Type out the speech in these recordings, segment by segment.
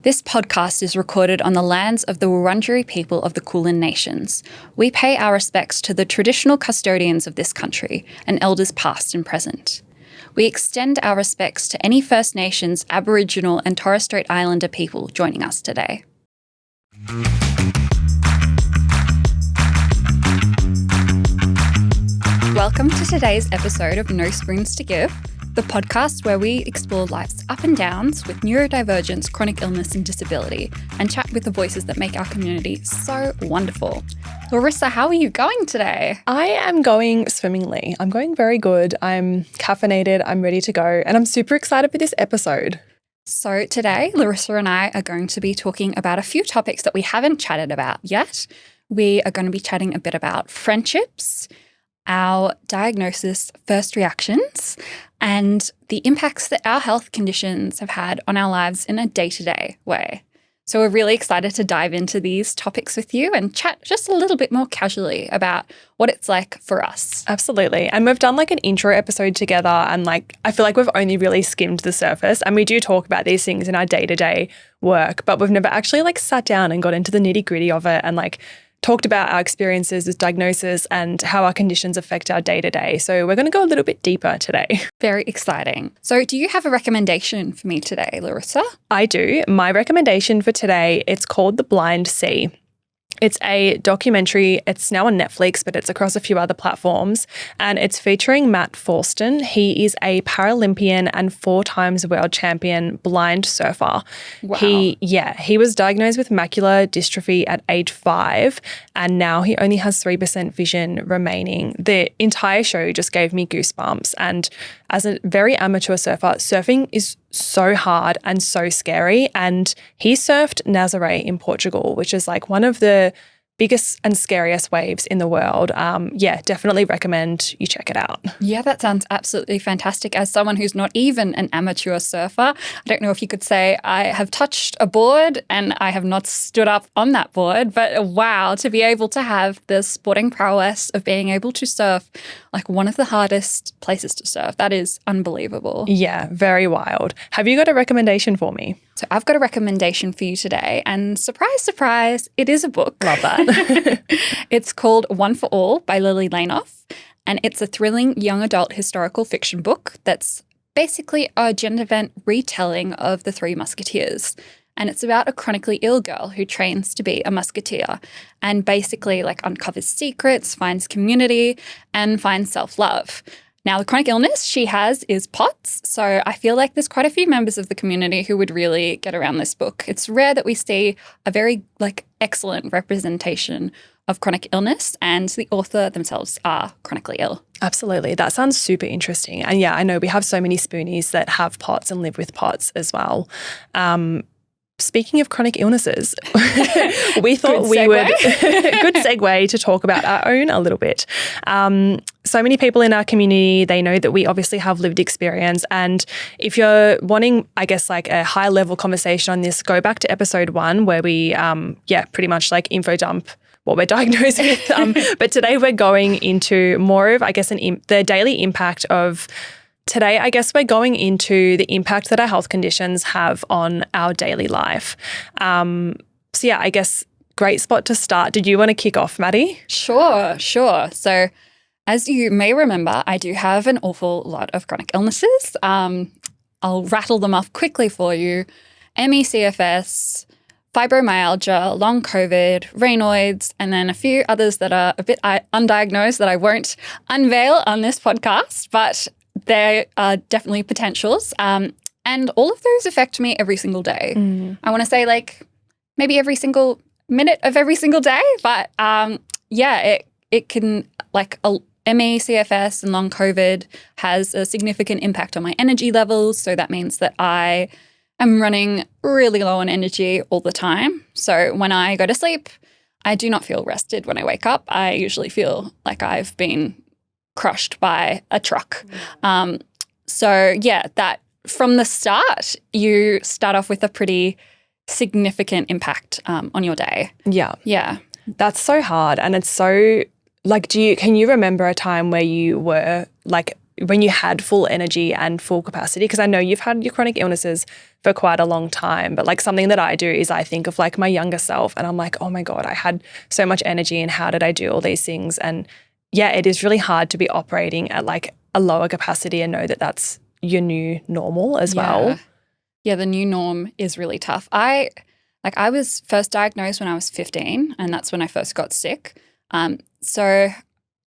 This podcast is recorded on the lands of the Wurundjeri people of the Kulin Nations. We pay our respects to the traditional custodians of this country and elders past and present. We extend our respects to any First Nations, Aboriginal and Torres Strait Islander people joining us today. Welcome to today's episode of No Spoons to Give, the podcast where we explore life's up and downs with neurodivergence, chronic illness and disability, and chat with the voices that make our community so wonderful. Larissa, how are you going today? I am going swimmingly. I'm going very good. I'm caffeinated. I'm ready to go. And I'm super excited for this episode. So today, Larissa and I are going to be talking about a few topics that we haven't chatted about yet. We are going to be chatting a bit about friendships, our diagnosis, first reactions, and the impacts that our health conditions have had on our lives in a day-to-day way. So we're really excited to dive into these topics with you and chat just a little bit more casually about what it's like for us. Absolutely. And we've done like an intro episode together and I feel like we've only really skimmed the surface, and we do talk about these things in our day-to-day work, but we've never actually sat down and got into the nitty-gritty of it and talked about our experiences with diagnosis and how our conditions affect our day-to-day. So we're going to go a little bit deeper today. Very exciting. So do you have a recommendation for me today, Larissa? I do. My recommendation for today, it's called The Blind Sea. It's a documentary. It's now on Netflix, but it's across a few other platforms. And it's featuring Matt Forston. He is a Paralympian and 4 times world champion blind surfer. Wow. He was diagnosed with macular dystrophy at age 5, and now he only has 3% vision remaining. The entire show just gave me goosebumps. And as a very amateur surfer, surfing is so hard and so scary. And he surfed Nazaré in Portugal, which is one of the biggest and scariest waves in the world. Definitely recommend you check it out. Yeah, that sounds absolutely fantastic. As someone who's not even an amateur surfer, I don't know if you could say I have touched a board and I have not stood up on that board, but wow, to be able to have the sporting prowess of being able to surf one of the hardest places to surf, that is unbelievable. Yeah, very wild. Have you got a recommendation for me? So I've got a recommendation for you today, and surprise, surprise, it is a book. Love that. It's called One for All by Lillie Lainoff, and it's a thrilling young adult historical fiction book that's basically a gender-bent retelling of The Three Musketeers. And it's about a chronically ill girl who trains to be a musketeer and basically uncovers secrets, finds community, and finds self-love. Now, the chronic illness she has is POTS, so I feel like there's quite a few members of the community who would really get around this book. It's rare that we see a very excellent representation of chronic illness, and the author themselves are chronically ill. Absolutely. That sounds super interesting. And yeah, I know we have so many spoonies that have POTS and live with POTS as well. Speaking of chronic illnesses, we thought we would, good segue to talk about our own a little bit. So many people in our community, they know that we obviously have lived experience. And if you're wanting, a high level conversation on this, go back to episode 1 where we, pretty much info dump what we're diagnosed with. But today we're going into more of, the daily impact of. Today, we're going into the impact that our health conditions have on our daily life. Great spot to start. Did you want to kick off, Maddie? Sure. So as you may remember, I do have an awful lot of chronic illnesses. I'll rattle them off quickly for you. ME/CFS, fibromyalgia, long COVID, Raynaud's, and then a few others that are a bit undiagnosed that I won't unveil on this podcast, but they are definitely potentials. And all of those affect me every single day. I want to say maybe every single minute of every single day. But it can ME/CFS and long COVID has a significant impact on my energy levels. So that means that I am running really low on energy all the time. So when I go to sleep, I do not feel rested when I wake up. I usually feel like I've been crushed by a truck. That from the start, you start off with a pretty significant impact on your day. Yeah. That's so hard. And it's so can you remember a time where you were when you had full energy and full capacity? Because I know you've had your chronic illnesses for quite a long time, but like something that I do is I think of like my younger self and I'm like, oh my God, I had so much energy and how did I do all these things? And yeah, it is really hard to be operating at like a lower capacity and know that that's your new normal as well. Yeah, the new norm is really tough. I was first diagnosed when I was 15 and that's when I first got sick. So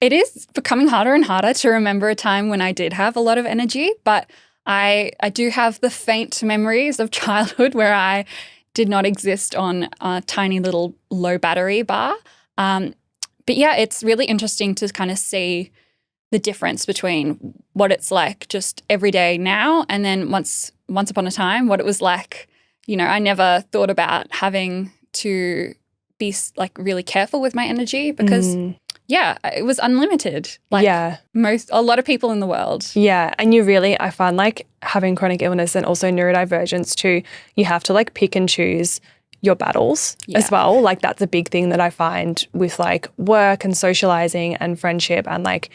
it is becoming harder and harder to remember a time when I did have a lot of energy, but I do have the faint memories of childhood where I did not exist on a tiny little low battery bar. But yeah, it's really interesting to kind of see the difference between what it's like just every day now and then once upon a time, what it was like. You know, I never thought about having to be like really careful with my energy because yeah, it was unlimited. Like a lot of people in the world. Yeah. And I find like having chronic illness and also neurodivergence too, you have to like pick and choose your battles as well. Like that's a big thing that I find with like work and socializing and friendship and like,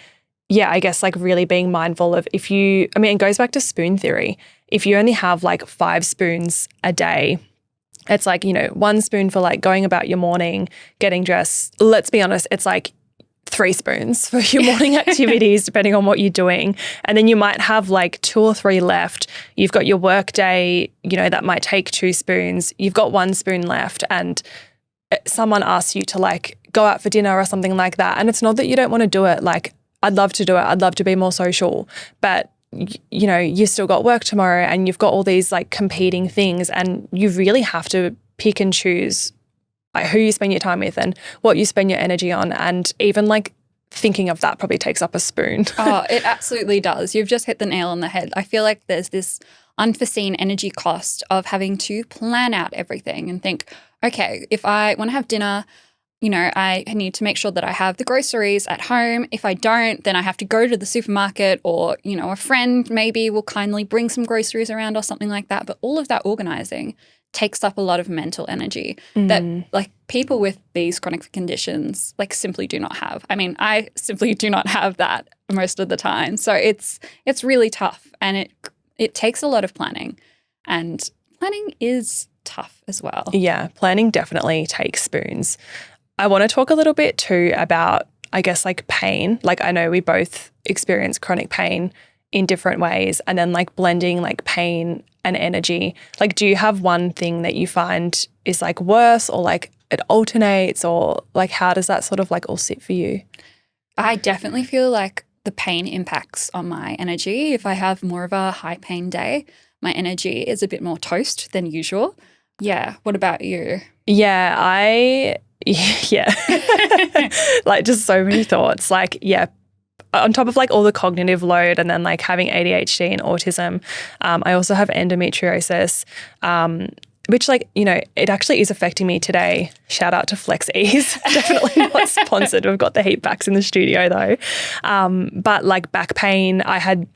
yeah, I guess like really being mindful of it goes back to spoon theory. If you only have like 5 spoons a day, it's like, 1 spoon for like going about your morning, getting dressed. Let's be honest, it's like 3 spoons for your morning activities, depending on what you're doing. And then you might have like 2 or 3 left. You've got your work day, that might take 2 spoons. You've got 1 spoon left and someone asks you to like go out for dinner or something like that. And it's not that you don't want to do it. Like I'd love to do it. I'd love to be more social, but you've still got work tomorrow and you've got all these like competing things and you really have to pick and choose who you spend your time with and what you spend your energy on. And even like thinking of that probably takes up a spoon. Oh, it absolutely does. You've just hit the nail on the head. I feel like there's this unforeseen energy cost of having to plan out everything and think, okay, if I want to have dinner, I need to make sure that I have the groceries at home. If I don't, then I have to go to the supermarket or, a friend maybe will kindly bring some groceries around or something like that. But all of that organizing takes up a lot of mental energy that like people with these chronic conditions like simply do not have. I mean, I simply do not have that most of the time. So it's really tough and it takes a lot of planning and planning is tough as well. Yeah, planning definitely takes spoons. I want to talk a little bit too about, I guess, like pain. Like I know we both experience chronic pain in different ways and then like blending like pain and energy. Like do you have one thing that you find is like worse or like it alternates or like how does that sort of like all sit for you? I definitely feel like the pain impacts on my energy. If I have more of a high pain day, my energy is a bit more toast than usual. Yeah. What about you? Yeah, like just so many thoughts. Like, yeah, on top of like all the cognitive load and then like having ADHD and autism, I also have endometriosis, which like, it actually is affecting me today. Shout out to Flex Ease. Definitely not sponsored. We've got the heat backs in the studio though. But like back pain, I had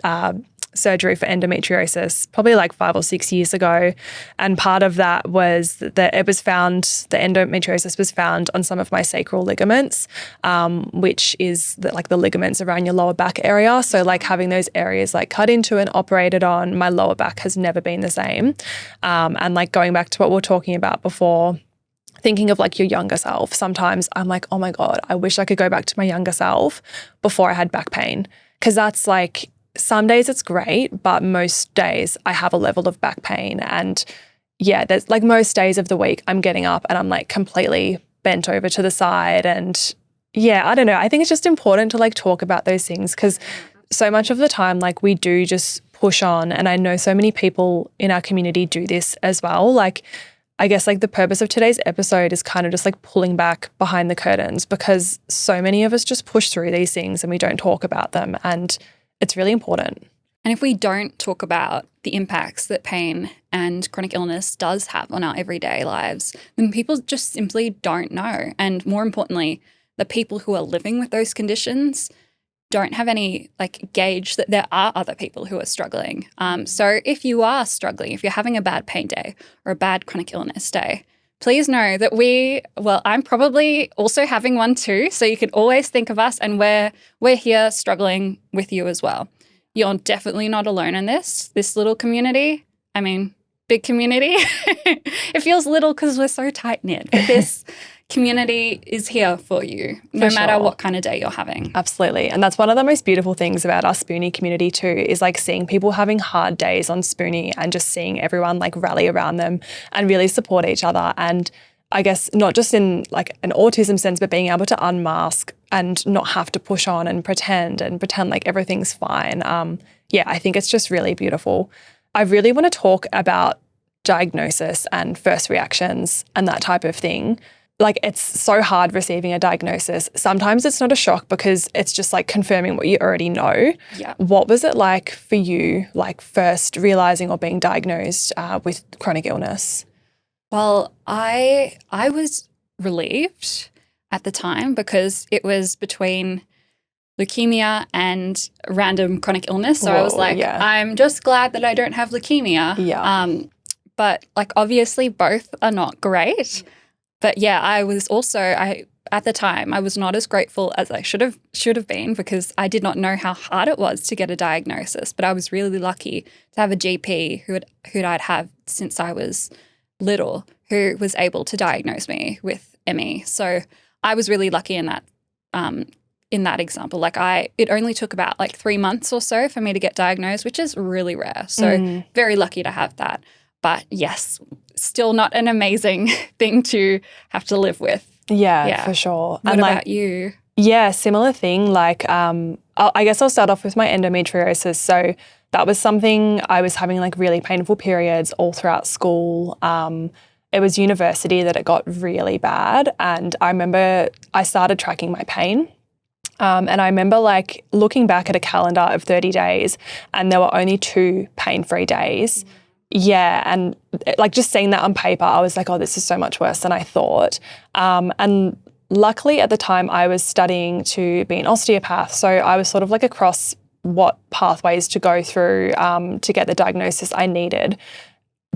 surgery for endometriosis probably like 5 or 6 years ago. And part of that was that the endometriosis was found on some of my sacral ligaments, which is like the ligaments around your lower back area. So like having those areas like cut into and operated on, my lower back has never been the same. And like going back to what we were talking about before, thinking of like your younger self, sometimes I'm like, oh my God, I wish I could go back to my younger self before I had back pain. Because that's like, some days it's great, but most days I have a level of back pain. And yeah, there's like most days of the week I'm getting up and I'm like completely bent over to the side. And yeah, I don't know. I think it's just important to like talk about those things because so much of the time like we do just push on. And I know so many people in our community do this as well. Like I guess like the purpose of today's episode is kind of just like pulling back behind the curtains because so many of us just push through these things and we don't talk about them. And it's really important. And if we don't talk about the impacts that pain and chronic illness does have on our everyday lives, then people just simply don't know. And more importantly, the people who are living with those conditions don't have any like gauge that there are other people who are struggling. So if you are struggling, if you're having a bad pain day or a bad chronic illness day, please know that I'm probably also having one too. So you can always think of us and we're here struggling with you as well. you're definitely not alone in this little community. I mean, big community. It feels little because we're so tight-knit, but this community is here for you, no matter what kind of day you're having. Absolutely. And that's one of the most beautiful things about our Spoonie community too, is like seeing people having hard days on Spoonie and just seeing everyone like rally around them and really support each other. And I guess not just in like an autism sense, but being able to unmask and not have to push on and pretend like everything's fine. I think it's just really beautiful. I really want to talk about diagnosis and first reactions and that type of thing. Like, it's so hard receiving a diagnosis. Sometimes it's not a shock because it's just like confirming what you already know. Yeah. What was it like for you, like first realizing or being diagnosed with chronic illness? Well, I was relieved at the time because it was between leukemia and random chronic illness. So I was like, I'm just glad that I don't have leukemia. Yeah. But like, obviously both are not great. But yeah, I was also, at the time, I was not as grateful as I should have been because I did not know how hard it was to get a diagnosis. But I was really lucky to have a GP who'd I'd had since I was little, who was able to diagnose me with ME. So I was really lucky in that example. Like, it only took about like 3 months or so for me to get diagnosed, which is really rare. So very lucky to have that. But yes, still not an amazing thing to have to live with. Yeah, for sure. What about you? Yeah, similar thing. Like, I guess I'll start off with my endometriosis. So that was something I was having like really painful periods all throughout school. It was university that it got really bad. And I remember I started tracking my pain. And I remember like looking back at a calendar of 30 days and there were only 2 pain-free days. Yeah, and like just seeing that on paper, I was like, oh, this is so much worse than I thought. And luckily at the time I was studying to be an osteopath. So I was sort of like across what pathways to go through to get the diagnosis I needed.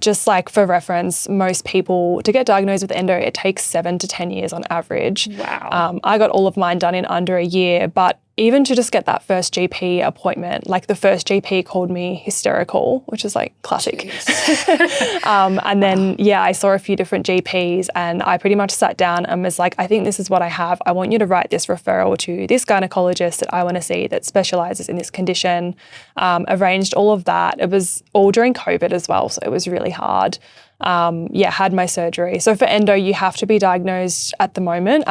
Just like for reference, most people, to get diagnosed with endo, it takes 7 to 10 years on average. Wow. I got all of mine done in under a year, but even to just get that first GP appointment, like the first GP called me hysterical, which is like classic. And then, I saw a few different GPs and I pretty much sat down and was like, I think this is what I have. I want you to write this referral to this gynecologist that I want to see that specializes in this condition. Arranged all of that. It was all during COVID as well, so it was really hard. Had my surgery. So for endo, you have to be diagnosed at the moment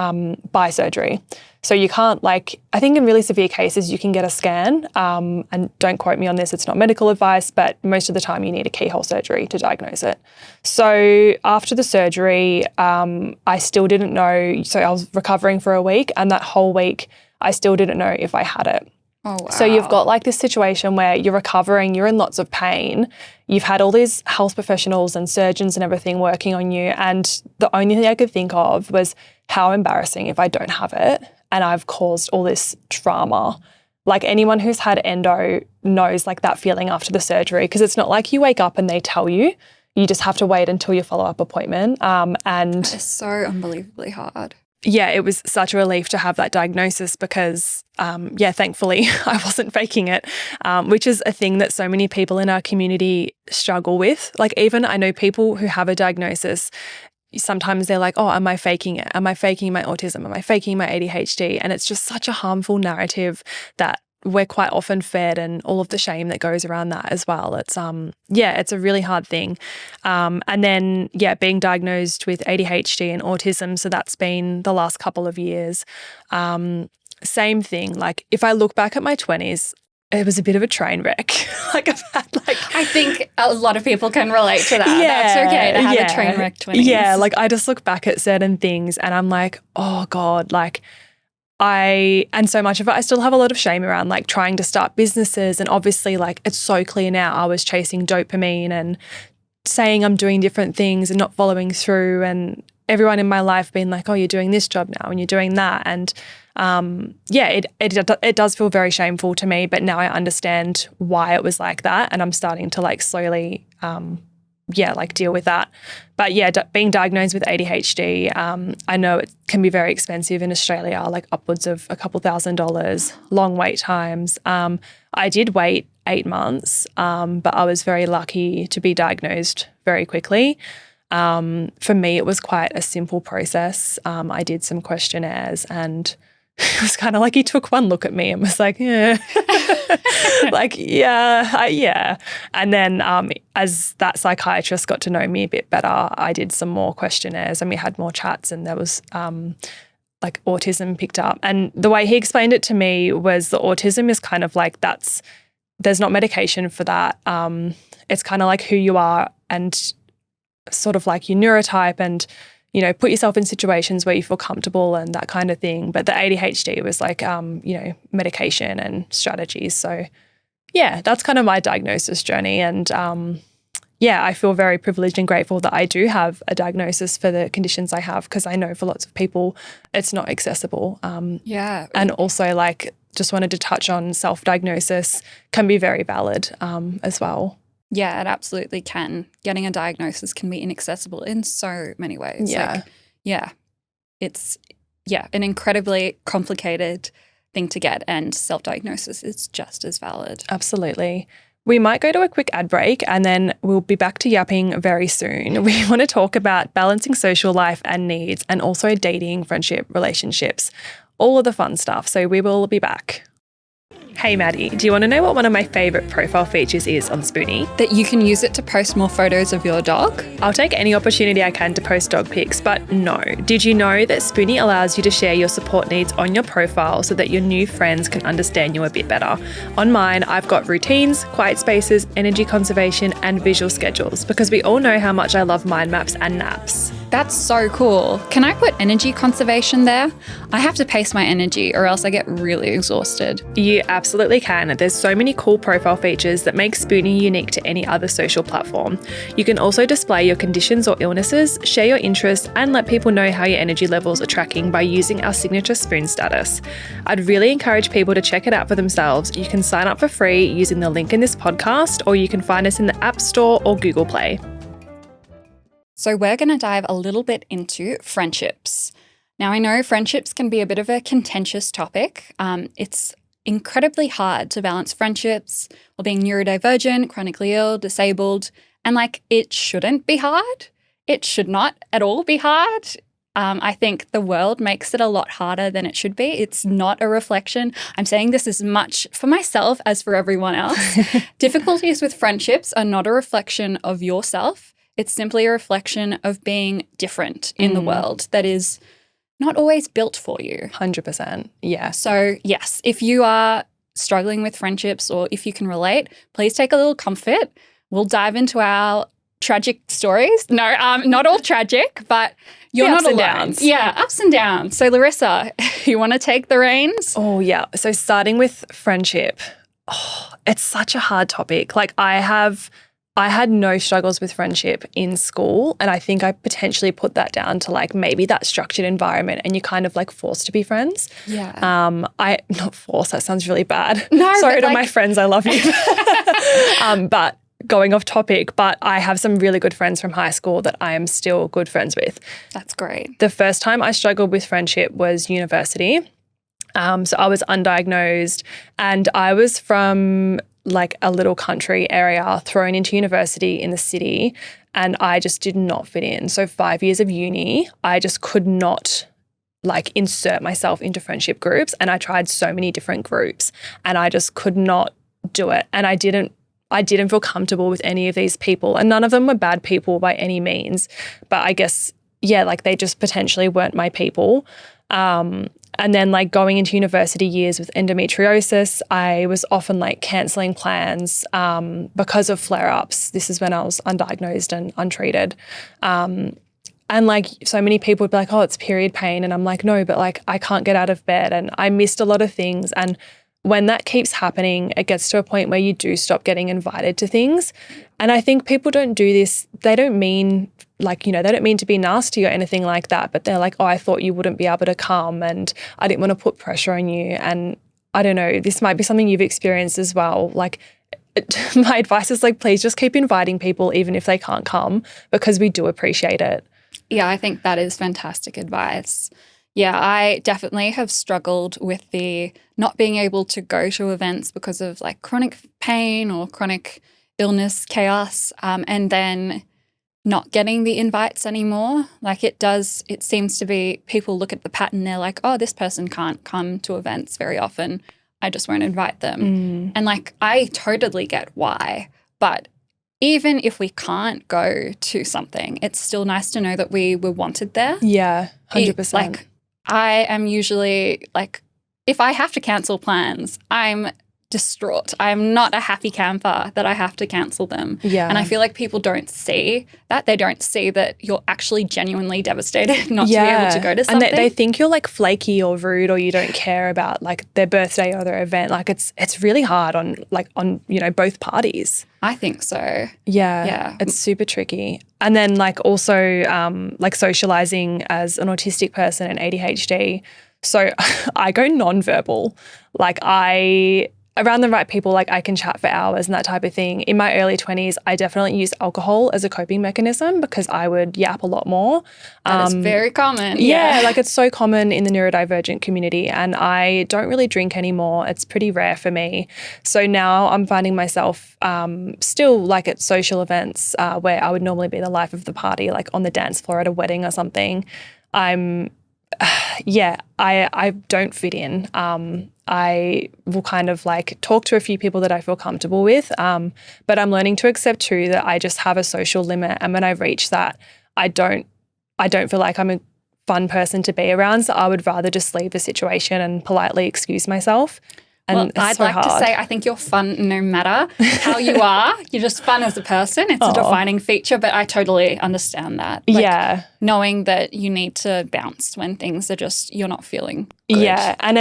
by surgery. So you can't I think in really severe cases, you can get a scan and don't quote me on this, it's not medical advice, but most of the time you need a keyhole surgery to diagnose it. So after the surgery, I still didn't know, so I was recovering for a week and that whole week, I still didn't know if I had it. Oh, wow. So you've got like this situation where you're recovering, you're in lots of pain, you've had all these health professionals and surgeons and everything working on you, and the only thing I could think of was how embarrassing if I don't have it and I've caused all this trauma. Like anyone who's had endo knows like that feeling after the surgery, because it's not like you wake up and they tell you. You just have to wait until your follow-up appointment. And it's so unbelievably hard. Yeah, it was such a relief to have that diagnosis because, thankfully I wasn't faking it, which is a thing that so many people in our community struggle with. Like even I know people who have a diagnosis, sometimes they're like, oh, am I faking it? Am I faking my autism? Am I faking my ADHD? And it's just such a harmful narrative that we're quite often fed, and all of the shame that goes around that as well. It's it's a really hard thing. And then being diagnosed with ADHD and autism, so that's been the last couple of years. Same thing. Like if I look back at my 20s, it was a bit of a train wreck. I think a lot of people can relate to that. That's okay to have a train wreck 20s. Yeah, like I just look back at certain things and I'm like, oh God, like and so much of it, I still have a lot of shame around like trying to start businesses. And obviously like it's so clear now I was chasing dopamine and saying I'm doing different things and not following through, and everyone in my life being like, oh, you're doing this job now and you're doing that. And it does feel very shameful to me, but now I understand why it was like that. And I'm starting to like slowly like deal with that. But yeah, being diagnosed with ADHD, I know it can be very expensive in Australia, like upwards of a couple $1,000, long wait times. I did wait 8 months, but I was very lucky to be diagnosed very quickly. For me, it was quite a simple process. I did some questionnaires and it was kind of like he took one look at me and was like, yeah, like, yeah. And then as that psychiatrist got to know me a bit better, I did some more questionnaires and we had more chats, and there was like autism picked up. And the way he explained it to me was the autism is kind of like there's not medication for that. It's kind of like who you are and sort of like your neurotype, and put yourself in situations where you feel comfortable and that kind of thing. But the ADHD was like, medication and strategies. So yeah, that's kind of my diagnosis journey. And I feel very privileged and grateful that I do have a diagnosis for the conditions I have, because I know for lots of people it's not accessible. And also, like, just wanted to touch on self-diagnosis can be very valid as well. Yeah, it absolutely can. Getting a diagnosis can be inaccessible in so many ways. Yeah. It's an incredibly complicated thing to get, and self-diagnosis is just as valid. Absolutely. We might go to a quick ad break and then we'll be back to yapping very soon. We want to talk about balancing social life and needs, and also dating, friendship, relationships, all of the fun stuff. So we will be back. Hey Maddie, do you want to know what one of my favourite profile features is on Spoonie? That you can use it to post more photos of your dog? I'll take any opportunity I can to post dog pics, but no. Did you know that Spoonie allows you to share your support needs on your profile so that your new friends can understand you a bit better? On mine, I've got routines, quiet spaces, energy conservation, and visual schedules, because we all know how much I love mind maps and naps. That's so cool. Can I put energy conservation there? I have to pace my energy or else I get really exhausted. You absolutely can. There's so many cool profile features that make Spoonie unique to any other social platform. You can also display your conditions or illnesses, share your interests, and let people know how your energy levels are tracking by using our signature Spoon status. I'd really encourage people to check it out for themselves. You can sign up for free using the link in this podcast, or you can find us in the App Store or Google Play. So we're going to dive a little bit into friendships. Now, I know friendships can be a bit of a contentious topic. It's incredibly hard to balance friendships while being neurodivergent, chronically ill, disabled, and it shouldn't be hard. It should not at all be hard. I think the world makes it a lot harder than it should be. It's not a reflection. I'm saying this as much for myself as for everyone else. Difficulties with friendships are not a reflection of yourself. It's simply a reflection of being different in the world that is not always built for you. 100%. Yeah. So yes, if you are struggling with friendships, or if you can relate, please take a little comfort. We'll dive into our tragic stories. No, not all tragic, but you're not alone. Downs. Yeah, ups and downs. So Larissa, you want to take the reins? Oh yeah. So starting with friendship, it's such a hard topic. I had no struggles with friendship in school, and I think I potentially put that down to maybe that structured environment, and you're kind of forced to be friends. Yeah. Not forced, that sounds really bad. No, sorry to my friends, I love you. But going off topic, but I have some really good friends from high school that I am still good friends with. That's great. The first time I struggled with friendship was university. So I was undiagnosed, and I was from a little country area thrown into university in the city, and I just did not fit in. So 5 years of uni, I just could not insert myself into friendship groups, and I tried so many different groups and I just could not do it. And I didn't feel comfortable with any of these people, and none of them were bad people by any means, but I guess, they just potentially weren't my people. And then going into university years with endometriosis, I was often cancelling plans because of flare-ups. This is when I was undiagnosed and untreated. And so many people would be like, oh, it's period pain. And I'm like, no, but I can't get out of bed, and I missed a lot of things. And when that keeps happening, it gets to a point where you do stop getting invited to things. And I think people don't do this. They don't mean they don't mean to be nasty or anything like that, but they're like, oh, I thought you wouldn't be able to come, and I didn't want to put pressure on you. And I don't know, this might be something you've experienced as well. my advice is like, please just keep inviting people even if they can't come, because we do appreciate it. Yeah, I think that is fantastic advice. Yeah, I definitely have struggled with the not being able to go to events because of like chronic pain or chronic illness, chaos, and then not getting the invites anymore. Like it seems to be people look at the pattern, they're like, oh, this person can't come to events very often. I just won't invite them. And like, I totally get why. But even if we can't go to something, it's still nice to know that we were wanted there. Yeah, 100%. Like, I am usually like, if I have to cancel plans, I'm distraught. I'm not a happy camper that I have to cancel them. Yeah. And I feel like people don't see that. They don't see that you're actually genuinely devastated not to be able to go to something. And they think you're like flaky or rude, or you don't care about like their birthday or their event. Like it's really hard on both parties. I think so. Yeah. It's super tricky. And then like also like socializing as an autistic person and ADHD. So I go nonverbal. Like around the right people, like I can chat for hours and that type of thing. In my early 20s, I definitely used alcohol as a coping mechanism because I would yap a lot more. That is very common. Yeah, like it's so common in the neurodivergent community, and I don't really drink anymore. It's pretty rare for me. So now I'm finding myself still like at social events where I would normally be the life of the party, like on the dance floor at a wedding or something. I don't fit in. I will kind of like talk to a few people that I feel comfortable with, but I'm learning to accept too that I just have a social limit, and when I reach that, I don't feel like I'm a fun person to be around, so I would rather just leave the situation and politely excuse myself. And well, I'd like to say I think you're fun no matter how you are. You're just fun as a person. It's a defining feature, but I totally understand that. Like, knowing that you need to bounce when things are just, you're not feeling good. Yeah, and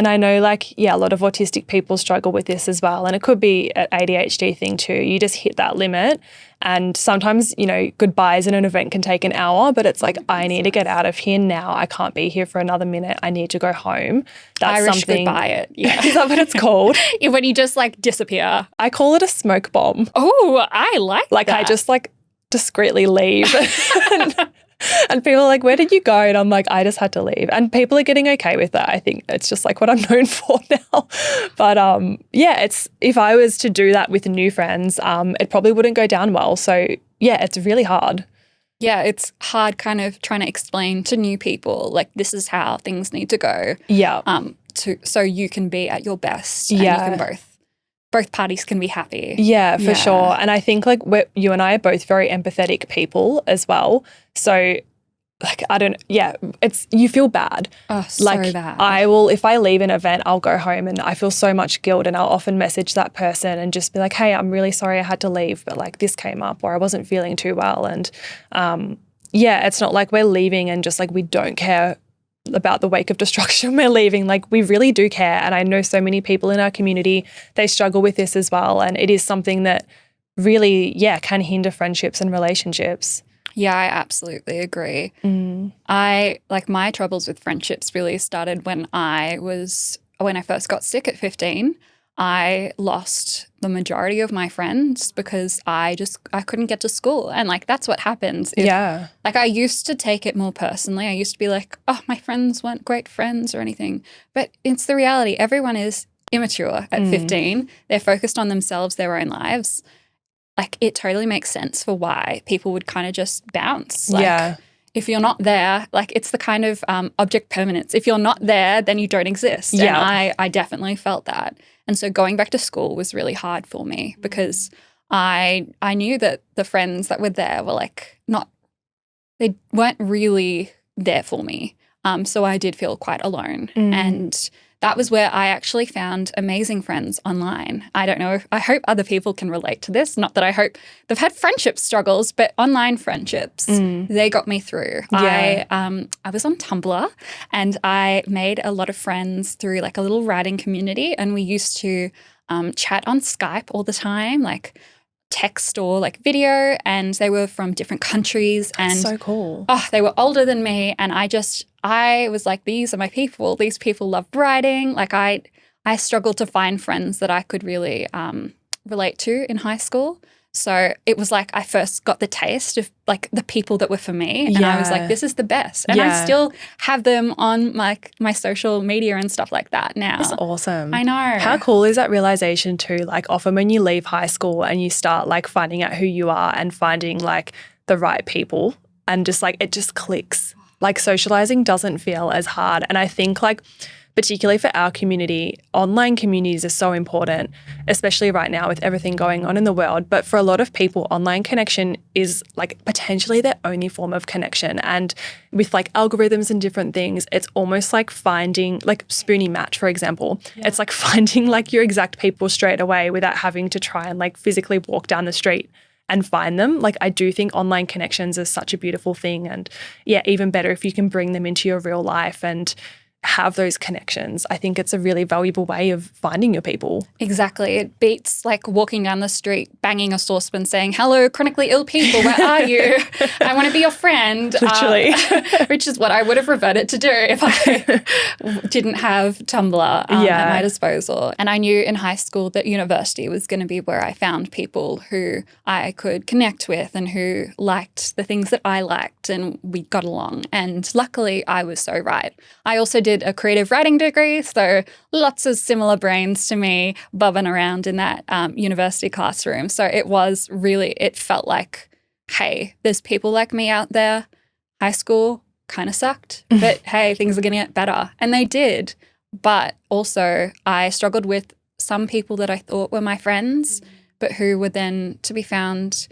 I know like, a lot of autistic people struggle with this as well, and it could be an ADHD thing too. You just hit that limit, and sometimes, goodbyes in an event can take an hour, but it's like, I need to get out of here now. I can't be here for another minute. I need to go home. That's Irish something. goodbye it. Yeah. Is that what it's called? When you just like disappear. I call it a smoke bomb. Oh, I like that. I just like discreetly leave. And people are like, where did you go? And I'm like, I just had to leave. And people are getting okay with that. I think it's just like what I'm known for now. But it's if I was to do that with new friends, it probably wouldn't go down well. So it's really hard. Yeah, it's hard kind of trying to explain to new people, like, this is how things need to go. Yeah. So you can be at your best and you can both parties can be happy. Yeah, for sure. And I think like you and I are both very empathetic people as well. So like, you feel bad. Oh, so like, bad. if I leave an event, I'll go home and I feel so much guilt, and I'll often message that person and just be like, hey, I'm really sorry I had to leave, but like this came up, or I wasn't feeling too well. And it's not like we're leaving and just like we don't care about the wake of destruction we're leaving. Like, we really do care. And I know so many people in our community, they struggle with this as well. And it is something that really, can hinder friendships and relationships. Yeah, I absolutely agree. My troubles with friendships really started when I first got sick at 15. I lost the majority of my friends because I couldn't get to school. And like, that's what happens. Like, I used to take it more personally. I used to be like, oh, my friends weren't great friends or anything. But it's the reality. Everyone is immature at 15. They're focused on themselves, their own lives. Like, it totally makes sense for why people would kind of just bounce. Like, if you're not there, like, it's the kind of object permanence. If you're not there, then you don't exist. Yeah. And I definitely felt that. And so going back to school was really hard for me because I knew that the friends that were there were like they weren't really there for me. So I did feel quite alone. And that was where I actually found amazing friends online. I don't know. I hope other people can relate to this. Not that I hope they've had friendship struggles, but online friendships, they got me through. Yeah. I was on Tumblr and I made a lot of friends through like a little writing community, and we used to chat on Skype all the time, like text or like video, and they were from different countries. That's and so cool. Oh, they were older than me, and I was like, these are my people. These people love writing. Like, I struggled to find friends that I could really relate to in high school. So it was like I first got the taste of like the people that were for me, and I was like, this is the best. And I still have them on like my social media and stuff like that now. That's awesome. I know. How cool is that realization too? Like often when you leave high school and you start like finding out who you are and finding like the right people, and just like it just clicks. Like socializing doesn't feel as hard. And I think like particularly for our community, online communities are so important, especially right now with everything going on in the world. But for a lot of people, online connection is like potentially their only form of connection. And with like algorithms and different things, it's almost like finding like Spoonie Match, for example. Yeah. It's like finding like your exact people straight away without having to try and like physically walk down the street and find them. Like I do think online connections is such a beautiful thing. And yeah, even better if you can bring them into your real life and have those connections. I think it's a really valuable way of finding your people. Exactly. It beats like walking down the street, banging a saucepan saying, hello, chronically ill people, where are you? I want to be your friend. Literally. Which is what I would have reverted to do if I didn't have Tumblr at my disposal. And I knew in high school that university was going to be where I found people who I could connect with and who liked the things that I liked, and we got along. And luckily I was so right. I also did a creative writing degree, so lots of similar brains to me bobbing around in that university classroom. So it felt like, hey, there's people like me out there. High school kind of sucked, but hey, things are going to get better. And they did. But also I struggled with some people that I thought were my friends, but who were then to be found,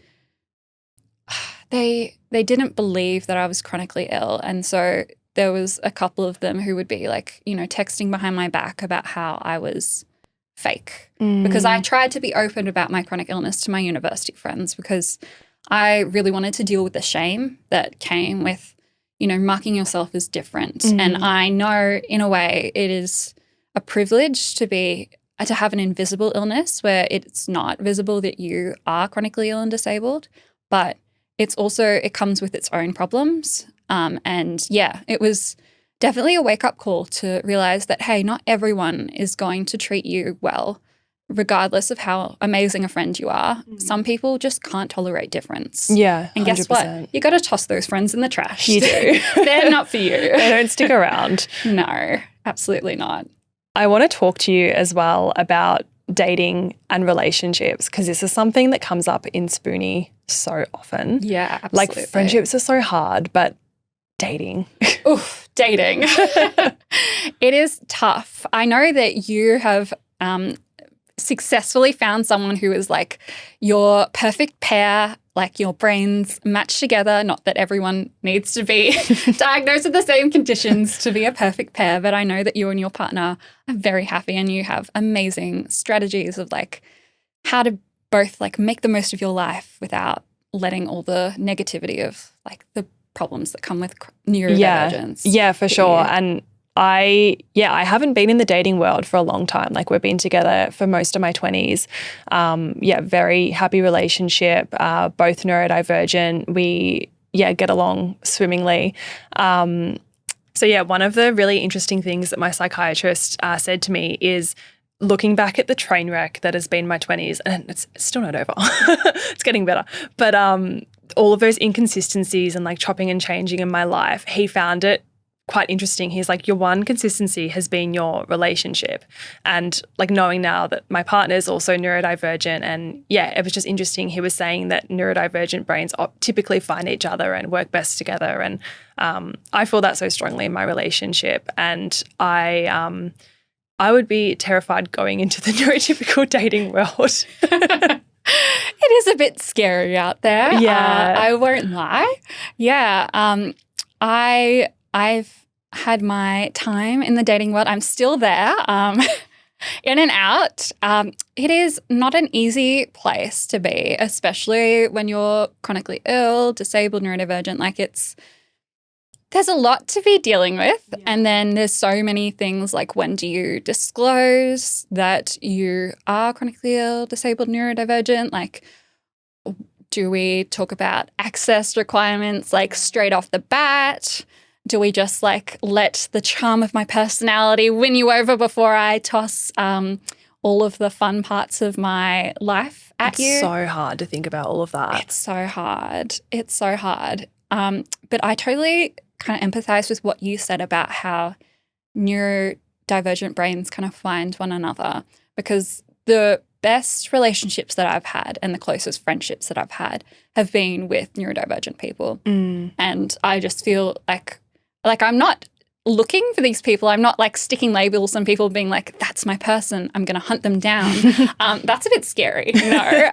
they didn't believe that I was chronically ill. And so there was a couple of them who would be like, you know, texting behind my back about how I was fake because I tried to be open about my chronic illness to my university friends because I really wanted to deal with the shame that came with, you know, marking yourself as different. And I know in a way it is a privilege to have an invisible illness where it's not visible that you are chronically ill and disabled, but it comes with its own problems. And yeah, it was definitely a wake-up call to realize that, hey, not everyone is going to treat you well, regardless of how amazing a friend you are. Some people just can't tolerate difference. Yeah, 100%. And guess what? You got to toss those friends in the trash. You do. They're not for you. They don't stick around. No, absolutely not. I want to talk to you as well about dating and relationships because this is something that comes up in Spoonie so often. Yeah, absolutely. Like friendships are so hard, but dating. Oof, dating. It is tough. I know that you have successfully found someone who is like your perfect pair, like your brains match together. Not that everyone needs to be diagnosed with the same conditions to be a perfect pair, but I know that you and your partner are very happy and you have amazing strategies of like how to both like make the most of your life without letting all the negativity of like the problems that come with neurodivergence. Yeah, for sure. And I haven't been in the dating world for a long time. Like we've been together for most of my 20s. Very happy relationship, both neurodivergent. We, get along swimmingly. One of the really interesting things that my psychiatrist said to me is looking back at the train wreck that has been my 20s, and it's still not over. It's getting better. But all of those inconsistencies and like chopping and changing in my life, he found it quite interesting. He's like, your one consistency has been your relationship. And like knowing now that my partner is also neurodivergent, and it was just interesting. He was saying that neurodivergent brains typically find each other and work best together. And I feel that so strongly in my relationship. And I would be terrified going into the neurotypical dating world. It is a bit scary out there. Yeah. I won't lie. Yeah. I've had my time in the dating world. I'm still there, in and out. It is not an easy place to be, especially when you're chronically ill, disabled, neurodivergent. Like there's a lot to be dealing with. Yeah. And then there's so many things like, when do you disclose that you are chronically ill, disabled, neurodivergent? Like, do we talk about access requirements like straight off the bat? Do we just like let the charm of my personality win you over before I toss all of the fun parts of my life at you. It's so hard to think about all of that. It's so hard. It's so hard. But I totally kind of empathize with what you said about how neurodivergent brains kind of find one another, because the best relationships that I've had and the closest friendships that I've had have been with neurodivergent people. And I just feel like I'm not looking for these people. I'm not like sticking labels on people being like, that's my person, I'm going to hunt them down. That's a bit scary. No,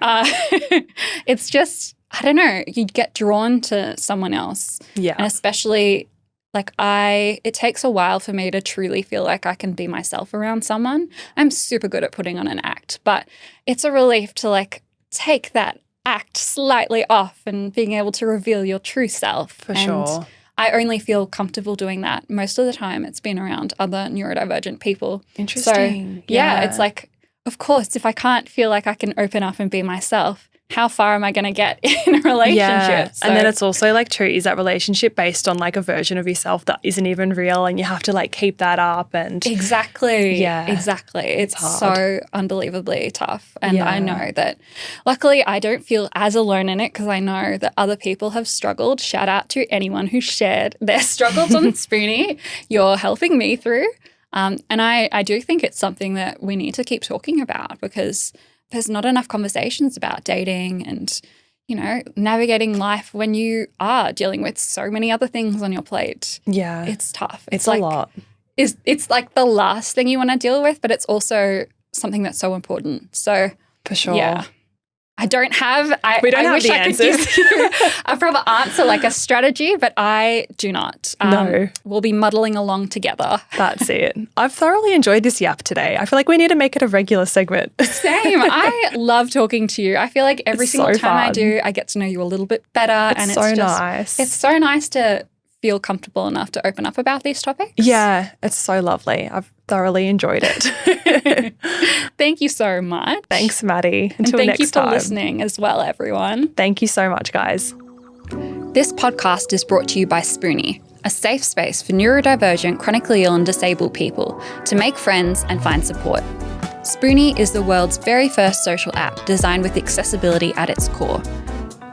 it's just, I don't know, you get drawn to someone else. Yeah. And especially like it takes a while for me to truly feel like I can be myself around someone. I'm super good at putting on an act, but it's a relief to like take that act slightly off and being able to reveal your true self. For sure. I only feel comfortable doing that. Most of the time it's been around other neurodivergent people. Interesting. So, yeah, it's like, of course, if I can't feel like I can open up and be myself, how far am I going to get in a relationship? Yeah. So, And then it's also like true, is that relationship based on like a version of yourself that isn't even real, and you have to like keep that up and Exactly. Yeah. Exactly. It's hard. so unbelievably tough. And Yeah. I know that luckily I don't feel as alone in it, because I know that other people have struggled. Shout out to anyone who shared their struggles on Spoonie. You're helping me through. And I do think it's something that we need to keep talking about, because there's not enough conversations about dating and, you know, navigating life when you are dealing with so many other things on your plate. yeah, It's tough. it's like, a lot. It's like the last thing you want to deal with, but it's also something that's so important. So, For sure. yeah. We don't have the answers. Could give you a proper answer, like a strategy, but I do not. No. We'll be muddling along together. That's it. I've thoroughly enjoyed this yap today. I feel like we need to make it a regular segment. Same. I love talking to you. I feel like every It's single so time I fun. do, I get to know you a little bit better. It's so just, nice. It's so nice to feel comfortable enough to open up about these topics. Yeah, it's so lovely. I've thoroughly enjoyed it. Thank you so much. Thanks, Maddie. And Until thank next you for time. listening as well, everyone. Thank you so much, guys. This podcast is brought to you by Spoonie, a safe space for neurodivergent, chronically ill and disabled people to make friends and find support. Spoonie is the world's very first social app designed with accessibility at its core.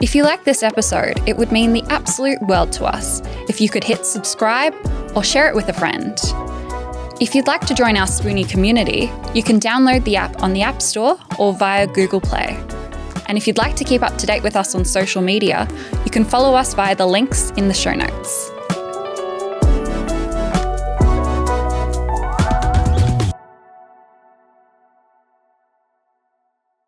If you like this episode, it would mean the absolute world to us if you could hit subscribe or share it with a friend. If you'd like to join our Spoonie community, you can download the app on the App Store or via Google Play. And if you'd like to keep up to date with us on social media, you can follow us via the links in the show notes.